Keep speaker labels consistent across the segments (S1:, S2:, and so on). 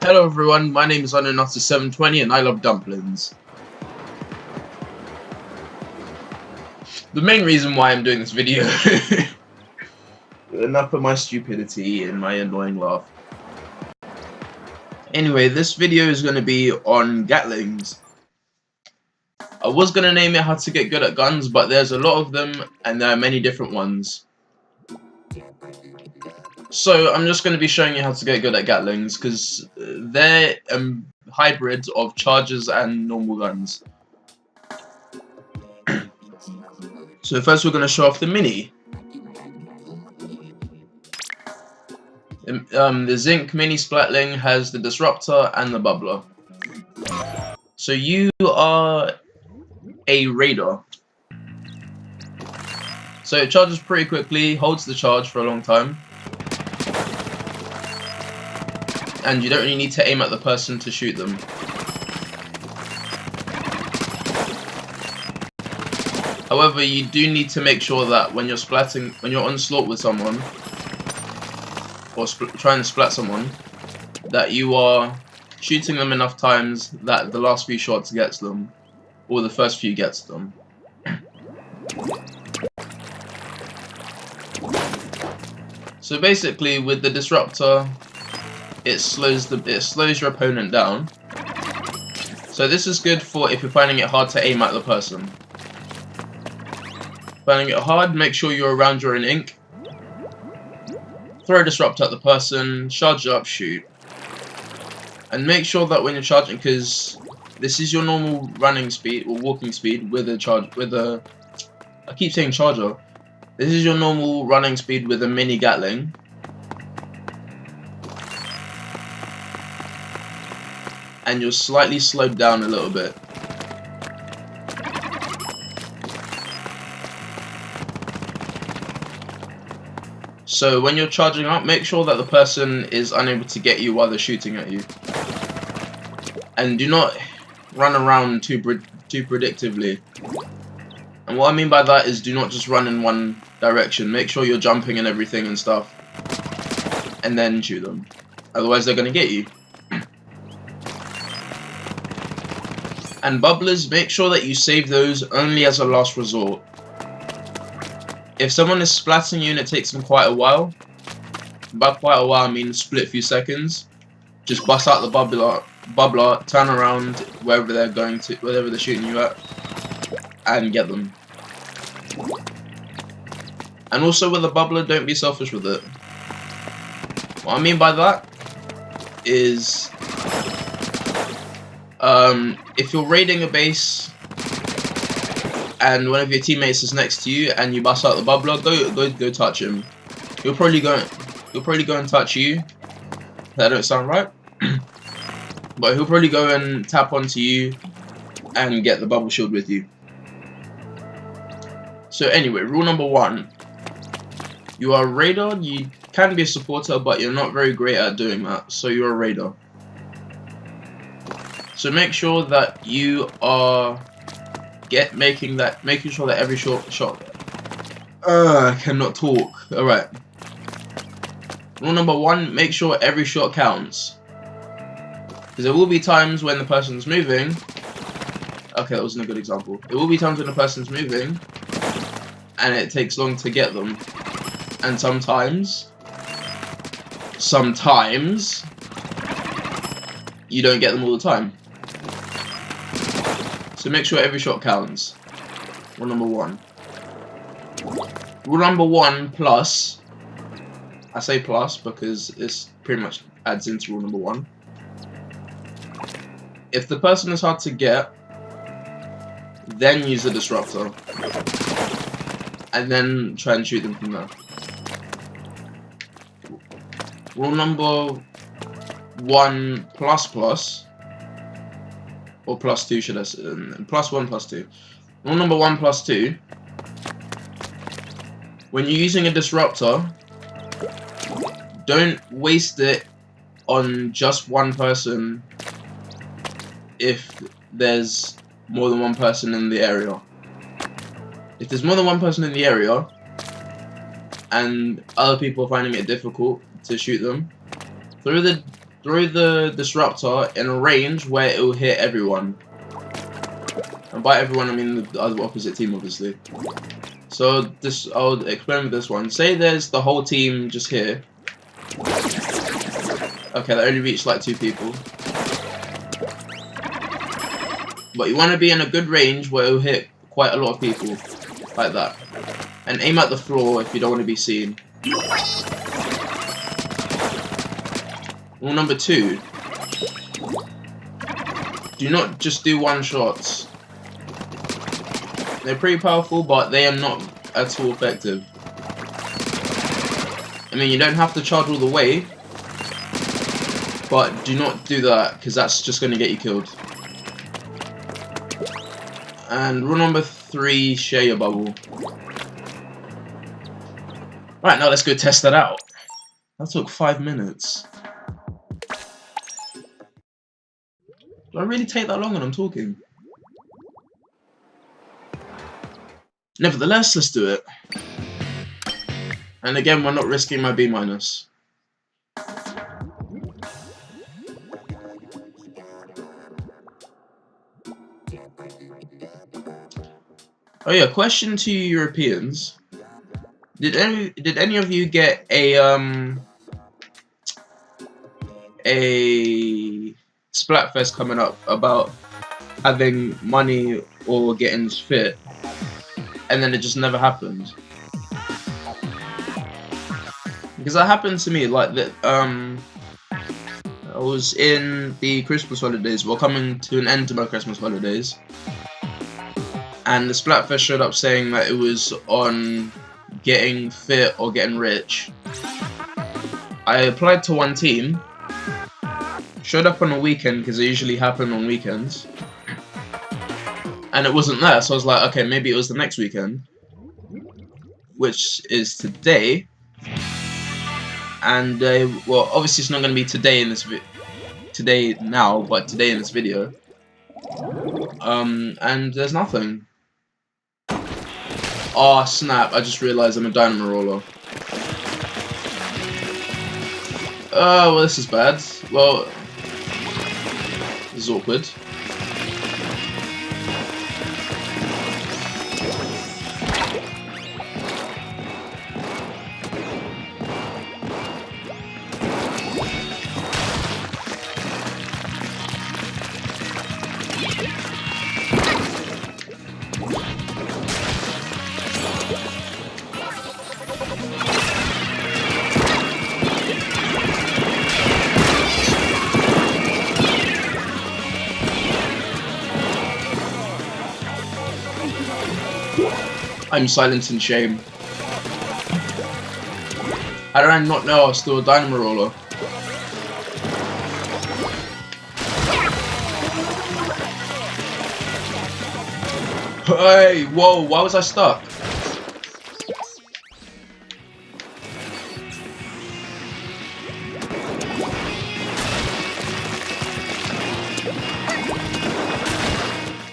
S1: Hello everyone, my name is Unannounced720 and I love dumplings. The main reason why I'm doing this video enough of my stupidity and my annoying laugh. Anyway, this video is going to be on gattlings. I was going to name it How to Get Good at Guns, but there's a lot of them and there are many different ones. So I'm just going to be showing you how to get good at gatlings because they're hybrids of chargers and normal guns. So first we're going to show off the mini. The Zinc Mini Splatling has the Disruptor and the Bubbler. So you are a Raider. So it charges pretty quickly, holds the charge for a long time. And you don't really need to aim at the person to shoot them. However, you do need to make sure that when you're onslaught with someone, or trying to splat someone, that you are shooting them enough times that the last few shots gets them, or the first few gets them. So basically, with the Disruptor, it slows your opponent down. So this is good for if you're finding it hard to aim at the person. Finding it hard, make sure you're around your own ink. Throw a Disruptor at the person, charge up, shoot. And make sure that when you're charging, because this is your normal running speed or walking speed with a I keep saying charger. This is your normal running speed with a mini Gatling. And you're slightly slowed down a little bit. So when you're charging up, make sure that the person is unable to get you while they're shooting at you. And do not run around too predictively. And what I mean by that is do not just run in one direction. Make sure you're jumping and everything and stuff. And then shoot them. Otherwise they're going to get you. And bubblers, make sure that you save those only as a last resort. If someone is splatting you and it takes them quite a while, by quite a while I mean a split few seconds, just bust out the bubbler, turn around wherever they're shooting you at, and get them. And also with the bubbler, don't be selfish with it. What I mean by that is, if you're raiding a base and one of your teammates is next to you and you bust out the bubbler, go touch him. He'll probably go and touch you. That don't sound right. But he'll probably go and tap onto you and get the bubble shield with you. So anyway, rule number 1. You are a Raider. You can be a supporter, but you're not very great at doing that. So you're a Raider. So make sure that you are making sure that every shot. I cannot talk. All right. Rule number 1: make sure every shot counts. Because there will be times when the person's moving. Okay, that wasn't a good example. There will be times when the person's moving, and it takes long to get them. And sometimes, you don't get them all the time. So make sure every shot counts. Rule number 1. Rule number 1 plus. I say plus because this pretty much adds into rule number 1. If the person is hard to get, then use the Disruptor. And then try and shoot them from there. Rule number 1 plus. Or plus 2 should I say, plus 1 plus 2. Rule number 1 plus 2. When you're using a Disruptor, don't waste it on just one person if there's more than one person in the area. If there's more than one person in the area and other people are finding it difficult to shoot them, throw the throw the disruptor in a range where it will hit everyone. And by everyone, I mean the other opposite team, obviously. So this, I'll explain with this one. Say there's the whole team just here. Okay, that only reached like 2 people. But you want to be in a good range where it will hit quite a lot of people. Like that. And aim at the floor if you don't want to be seen. Rule number 2. Do not just do one-shots. They're pretty powerful, but they are not at all effective. I mean, you don't have to charge all the way, but do not do that, because that's just going to get you killed. And rule number 3, share your bubble. Right, now let's go test that out. That took 5 minutes. Do I really take that long when I'm talking? Nevertheless, let's do it. And again, we're not risking my B-. Oh yeah, question to you Europeans. Did any of you get a Splatfest coming up about having money or getting fit, and then it just never happened? Because that happened to me, like that. I was in the Christmas holidays. We're coming to an end to my Christmas holidays, and the Splatfest showed up saying that it was on getting fit or getting rich. I applied to one team. Showed up on a weekend because they usually happen on weekends, and it wasn't there. So I was like, okay, maybe it was the next weekend, which is today. And well, obviously it's not going to be today in this now, but today in this video. And there's nothing. Oh snap! I just realized I'm a dynamo roller. Oh, well, this is bad. Well, this is awkward. I'm silent in shame. How did I not know I was still a dynamo roller? Hey, whoa, why was I stuck?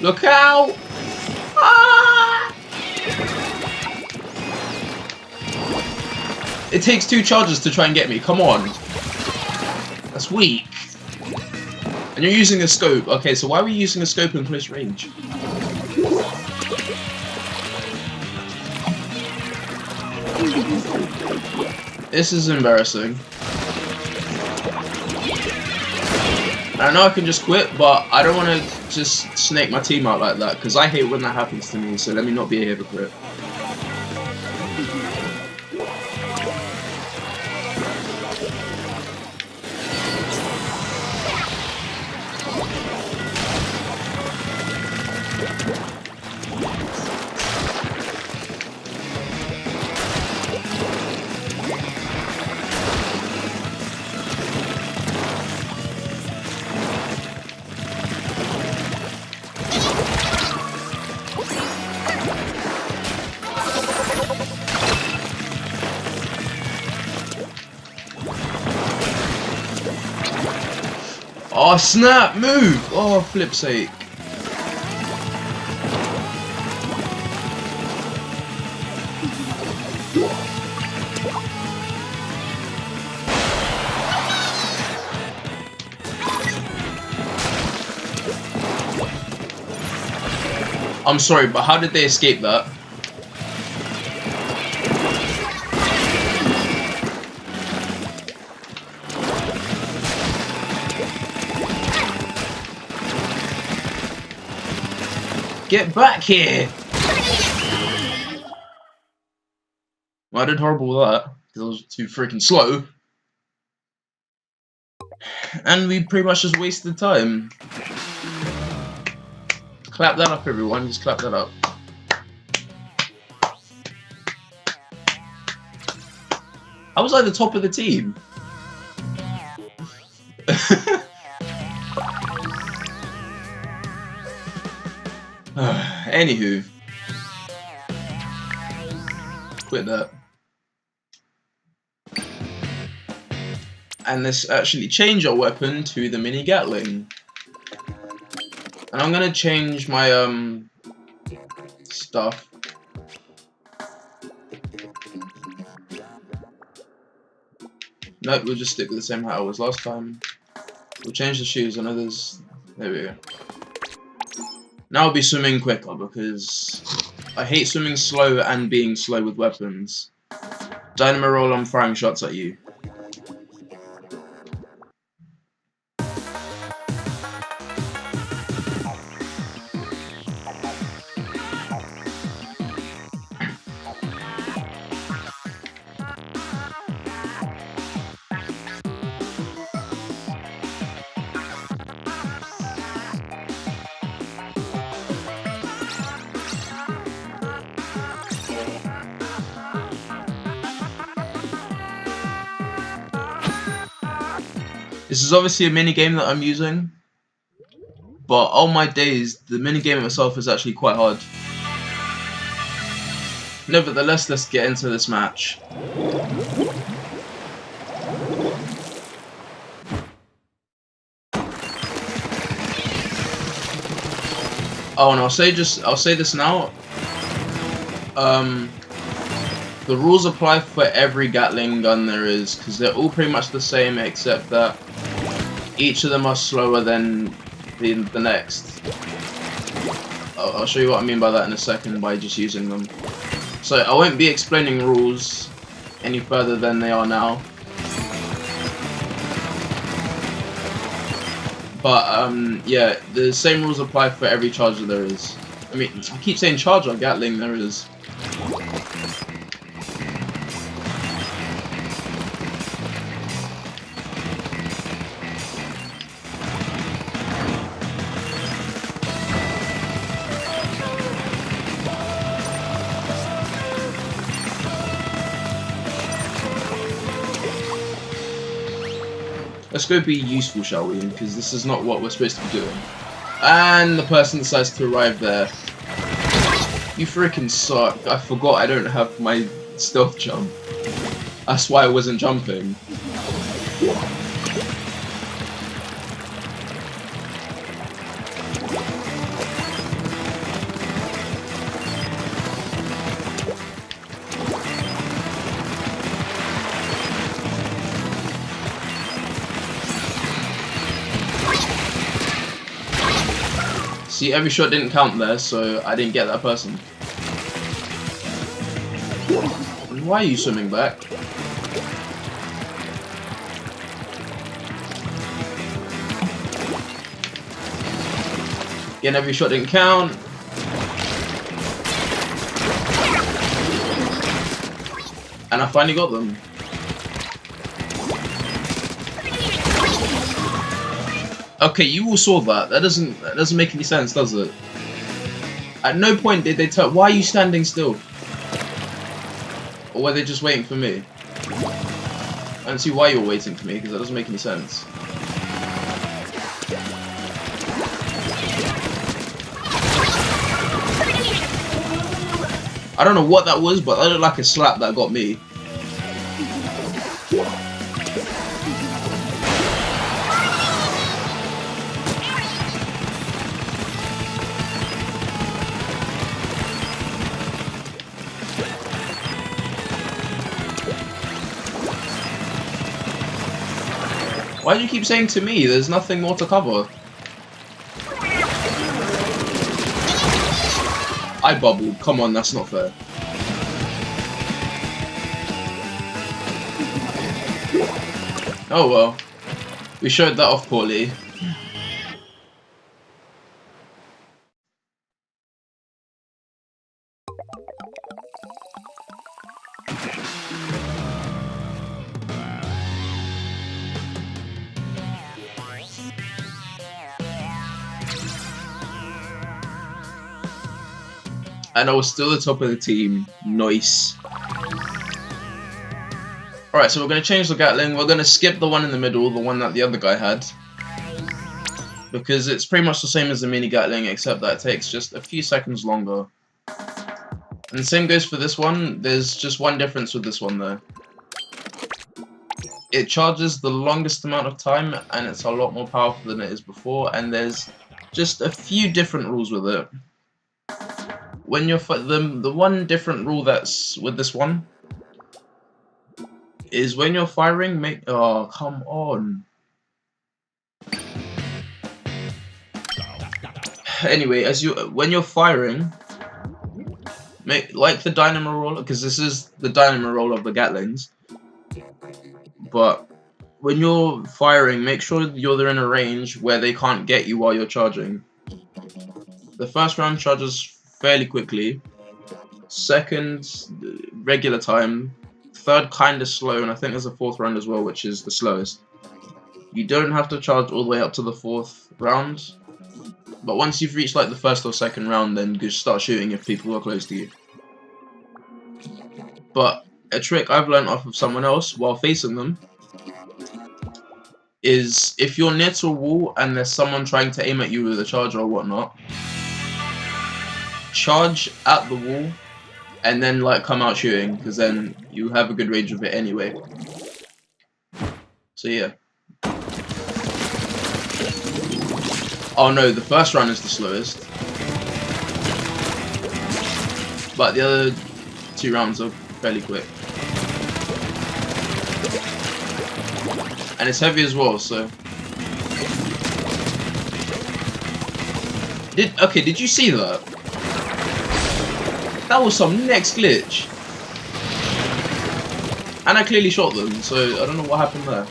S1: Look out! Ah! It takes 2 charges to try and get me, come on. That's weak. And you're using a scope. Okay, so why are we using a scope in close range? This is embarrassing. I know I can just quit, but I don't want to just snake my team out like that, because I hate when that happens to me, so let me not be a hypocrite. Oh snap, move! Oh, flip's sake. I'm sorry, but how did they escape that? Get back here! Well, I did horrible with that, because I was too freaking slow. And we pretty much just wasted time. Clap that up, everyone. Just clap that up. I was like the top of the team. Anywho. Quit that. And let's actually change our weapon to the mini gattling. And I'm gonna change my stuff. Nope, we'll just stick with the same how it was last time. We'll change the shoes. I know there's... There we go. Now I'll be swimming quicker because I hate swimming slow and being slow with weapons. Dynamo roll, I'm firing shots at you. This is obviously a mini game that I'm using, but on my days, the mini game itself is actually quite hard. Nevertheless, let's get into this match. Oh, and I'll say this now. The rules apply for every Gatling gun there is, because they're all pretty much the same, except that each of them are slower than the next. I'll show you what I mean by that in a second by just using them. So I won't be explaining rules any further than they are now. But yeah, the same rules apply for every charger there is. I mean, I keep saying charger, Gatling there is. Let's go be useful, shall we? Because this is not what we're supposed to be doing. And the person decides to arrive there. You freaking suck. I forgot I don't have my stealth jump. That's why I wasn't jumping. See, every shot didn't count there, so I didn't get that person. Why are you swimming back? Again, every shot didn't count. And I finally got them. Okay, you all saw that. That doesn't make any sense, does it? At no point did they tell. Why are you standing still? Or were they just waiting for me? I don't see why you're waiting for me, because that doesn't make any sense. I don't know what that was, but that looked like a slap that got me. Why do you keep saying to me? There's nothing more to cover. I bubbled. Come on, that's not fair. Oh well. We showed that off poorly. And I was still the top of the team. Nice. Alright, so we're going to change the Gatling. We're going to skip the one in the middle, the one that the other guy had. Because it's pretty much the same as the mini Gatling, except that it takes just a few seconds longer. And the same goes for this one. There's just one difference with this one though. It charges the longest amount of time, and it's a lot more powerful than it is before, and there's just a few different rules with it. When you're the one different rule that's with this one is when you're firing, oh come on. Anyway, when you're firing, like the dynamo roller, because this is the dynamo roller of the Gatlings. But when you're firing, make sure you're in a range where they can't get you while you're charging. The first round charges fairly quickly. Second, regular time. Third, kind of slow, and I think there's a fourth round as well, which is the slowest. You don't have to charge all the way up to the fourth round, but once you've reached like the first or second round, then just start shooting if people are close to you. But a trick I've learned off of someone else while facing them is if you're near to a wall and there's someone trying to aim at you with a charger or whatnot, charge at the wall and then like come out shooting, because then you have a good range of it anyway. So yeah. Oh no, the first round is the slowest, but the other two rounds are fairly quick. And it's heavy as well, so... Did you see that? That was some next glitch. And I clearly shot them, so I don't know what happened there.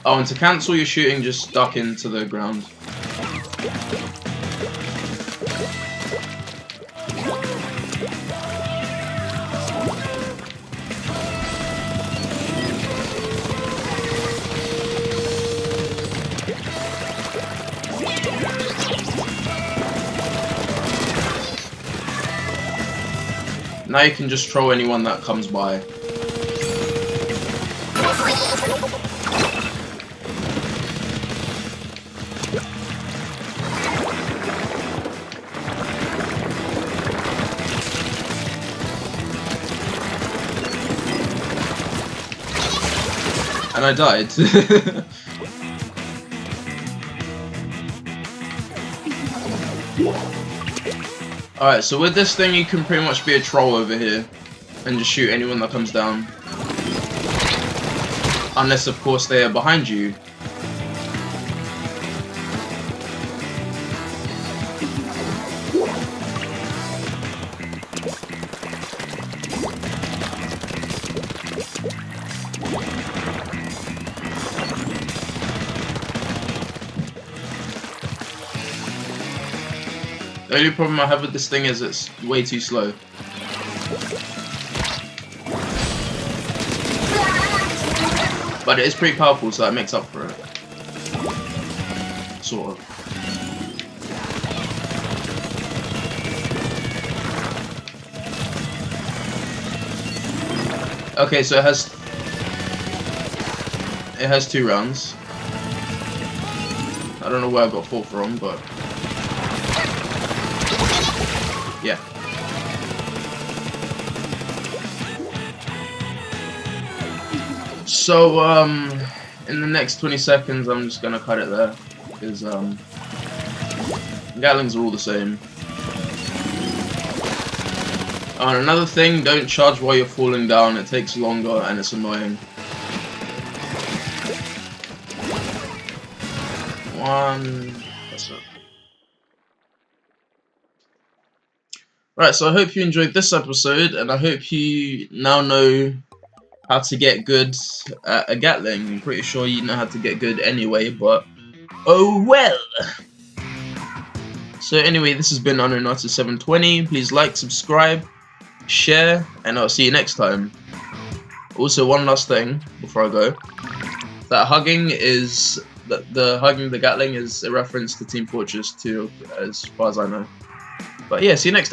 S1: Oh, and to cancel your shooting, just duck into the ground. Now you can just throw anyone that comes by. And I died. Alright, so with this thing you can pretty much be a troll over here and just shoot anyone that comes down. Unless of course they are behind you. The only problem I have with this thing is it's way too slow. But it is pretty powerful, so that makes up for it. Sort of. Okay, so it has 2 rounds. I don't know where I got 4 from, but... yeah. So, in the next 20 seconds, I'm just gonna cut it there, because, Gatlings are all the same. And another thing, don't charge while you're falling down. It takes longer and it's annoying. That's it. Right, so I hope you enjoyed this episode, and I hope you now know how to get good at a Gatling. I'm pretty sure you know how to get good anyway, but oh well! So anyway, this has been Unknown9720. Please like, subscribe, share, and I'll see you next time. Also, one last thing before I go. That hugging is... The hugging the Gatling is a reference to Team Fortress 2, as far as I know. But yeah, see you next time.